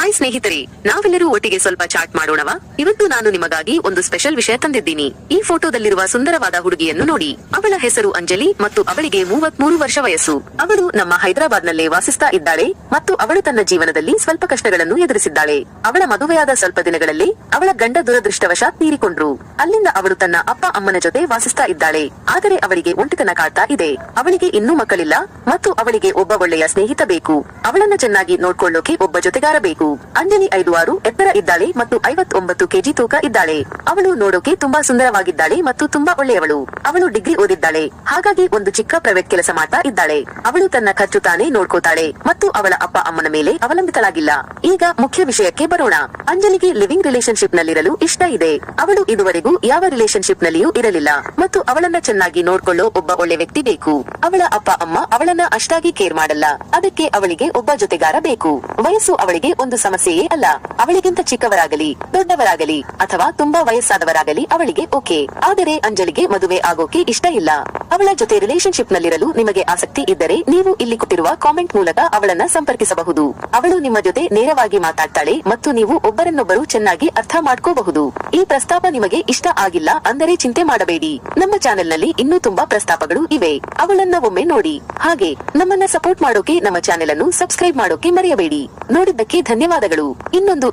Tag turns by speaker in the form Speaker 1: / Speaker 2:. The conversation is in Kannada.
Speaker 1: ಹಾಯ್ ಸ್ನೇಹಿತರೆ, ನಾವೆಲ್ಲರೂ ಒಟ್ಟಿಗೆ ಸ್ವಲ್ಪ ಚಾಟ್ ಮಾಡೋಣವಾ? ಇವತ್ತು ನಾನು ನಿಮಗಾಗಿ ಒಂದು ಸ್ಪೆಷಲ್ ವಿಷಯ ತಂದಿದ್ದೀನಿ. ಈ ಫೋಟೋದಲ್ಲಿರುವ ಸುಂದರವಾದ ಹುಡುಗಿಯನ್ನು ನೋಡಿ. ಅವಳ ಹೆಸರು ಅಂಜಲಿ ಮತ್ತು ಅವಳಿಗೆ 33 ವರ್ಷ ವಯಸ್ಸು. ಅವಳು ನಮ್ಮ ಹೈದರಾಬಾದ್ ನಲ್ಲೇ ವಾಸಿಸ್ತಾ ಇದ್ದಾಳೆ ಮತ್ತು ಅವಳು ತನ್ನ ಜೀವನದಲ್ಲಿ ಸ್ವಲ್ಪ ಕಷ್ಟಗಳನ್ನು ಎದುರಿಸಿದ್ದಾಳೆ. ಅವಳ ಮದುವೆಯಾದ ಸ್ವಲ್ಪ ದಿನಗಳಲ್ಲಿ ಅವಳ ಗಂಡ ದುರದೃಷ್ಟವಶಾತ್ ತೀರಿಕೊಂಡ್ರು. ಅಲ್ಲಿಂದ ಅವಳು ತನ್ನ ಅಪ್ಪ ಅಮ್ಮನ ಜೊತೆ ವಾಸಿಸ್ತಾ ಇದ್ದಾಳೆ. ಆದರೆ ಅವಳಿಗೆ ಒಂಟಿತನ ಕಾಡ್ತಾ ಇದೆ. ಅವಳಿಗೆ ಇನ್ನೂ ಮಕ್ಕಳಿಲ್ಲ ಮತ್ತು ಅವಳಿಗೆ ಒಬ್ಬ ಒಳ್ಳೆಯ ಸ್ನೇಹಿತ ಬೇಕು. ಅವಳನ್ನ ಚೆನ್ನಾಗಿ ನೋಡ್ಕೊಳ್ಳೋಕೆ ಒಬ್ಬ ಜೊತೆಗಾರ ಬೇಕು. ಅಂಜಲಿ 5'6" ಎತ್ತರ ಇದ್ದಾಳೆ ಮತ್ತು 59 ಕೆಜಿ ತೂಕ ಇದ್ದಾಳೆ. ಅವಳು ನೋಡೋಕೆ ತುಂಬಾ ಸುಂದರವಾಗಿದ್ದಾಳೆ ಮತ್ತು ತುಂಬಾ ಒಳ್ಳೆಯವಳು. ಅವಳು ಡಿಗ್ರಿ ಓದಿದ್ದಾಳೆ, ಹಾಗಾಗಿ ಒಂದು ಚಿಕ್ಕ ಪ್ರೈವೇಟ್ ಕೆಲಸ ಮಾಡ್ತಾ ಇದ್ದಾಳೆ. ಅವಳು ತನ್ನ ಖರ್ಚು ತಾನೇ ನೋಡ್ಕೋತಾಳೆ ಮತ್ತು ಅವಳ ಅಪ್ಪ ಅಮ್ಮನ ಮೇಲೆ ಅವಲಂಬಿತಳಾಗಿಲ್ಲ. ಈಗ ಮುಖ್ಯ ವಿಷಯಕ್ಕೆ ಬರೋಣ. ಅಂಜಲಿಗೆ ಲಿವಿಂಗ್ ರಿಲೇಶನ್ಶಿಪ್ ನಲ್ಲಿರಲು ಇಷ್ಟ ಇದೆ. ಅವಳು ಇದುವರೆಗೂ ಯಾವ ರಿಲೇಶನ್ಶಿಪ್ ನಲ್ಲಿಯೂ ಇರಲಿಲ್ಲ ಮತ್ತು ಅವಳನ್ನ ಚೆನ್ನಾಗಿ ನೋಡ್ಕೊಳ್ಳೋ ಒಬ್ಬ ಒಳ್ಳೆ ವ್ಯಕ್ತಿ ಬೇಕು. ಅವಳ ಅಪ್ಪ ಅಮ್ಮ ಅವಳನ್ನ ಅಷ್ಟಾಗಿ ಕೇರ್ ಮಾಡಲ್ಲ, ಅದಕ್ಕೆ ಅವಳಿಗೆ ಒಬ್ಬ ಜೊತೆಗಾರ ಬೇಕು. ವಯಸ್ಸು ಅವಳಿಗೆ ಒಂದು ಸಮಸ್ಯೆಯೇ ಅಲ್ಲ. ಅವಳಿಗಿಂತ ಚಿಕ್ಕವರಾಗಲಿ ದೊಡ್ಡವರಾಗಲಿ ಅಥವಾ ತುಂಬಾ ವಯಸ್ಸಾದವರಾಗಲಿ ಅವಳಿಗೆ ಓಕೆ. ಆದರೆ ಅಂಜಲಿಗೆ ಮದುವೆ ಆಗೋಕೆ ಇಷ್ಟ ಇಲ್ಲ. ಅವಳ ಜೊತೆ ರಿಲೇಶನ್ಶಿಪ್ ನಲ್ಲಿರಲು ನಿಮಗೆ ಆಸಕ್ತಿ ಇದ್ದರೆ ನೀವು ಇಲ್ಲಿ ಕೊಟ್ಟಿರುವ ಕಾಮೆಂಟ್ ಮೂಲಕ ಅವಳನ್ನ ಸಂಪರ್ಕಿಸಬಹುದು. ಅವಳು ನಿಮ್ಮ ಜೊತೆ ನೇರವಾಗಿ ಮಾತಾಡ್ತಾಳೆ ಮತ್ತು ನೀವು ಒಬ್ಬರನ್ನೊಬ್ಬರು ಚೆನ್ನಾಗಿ ಅರ್ಥ ಮಾಡ್ಕೋಬಹುದು. ಈ ಪ್ರಸ್ತಾಪ ನಿಮಗೆ ಇಷ್ಟ ಆಗಿಲ್ಲ ಅಂದರೆ ಚಿಂತೆ ಮಾಡಬೇಡಿ. ನಮ್ಮ ಚಾನೆಲ್ ನಲ್ಲಿ ಇನ್ನೂ ತುಂಬಾ ಪ್ರಸ್ತಾಪಗಳು ಇವೆ, ಅವಳನ್ನ ಒಮ್ಮೆ ನೋಡಿ. ಹಾಗೆ ನಮ್ಮನ್ನ ಸಪೋರ್ಟ್ ಮಾಡೋಕೆ ನಮ್ಮ ಚಾನೆಲ್ ಅನ್ನು ಸಬ್ಸ್ಕ್ರೈಬ್ ಮಾಡೋಕೆ ಮರೆಯಬೇಡಿ. ನೋಡಿದ್ದಕ್ಕೆ ಧನ್ಯವಾದಗಳು. ಇನ್ನೊಂದು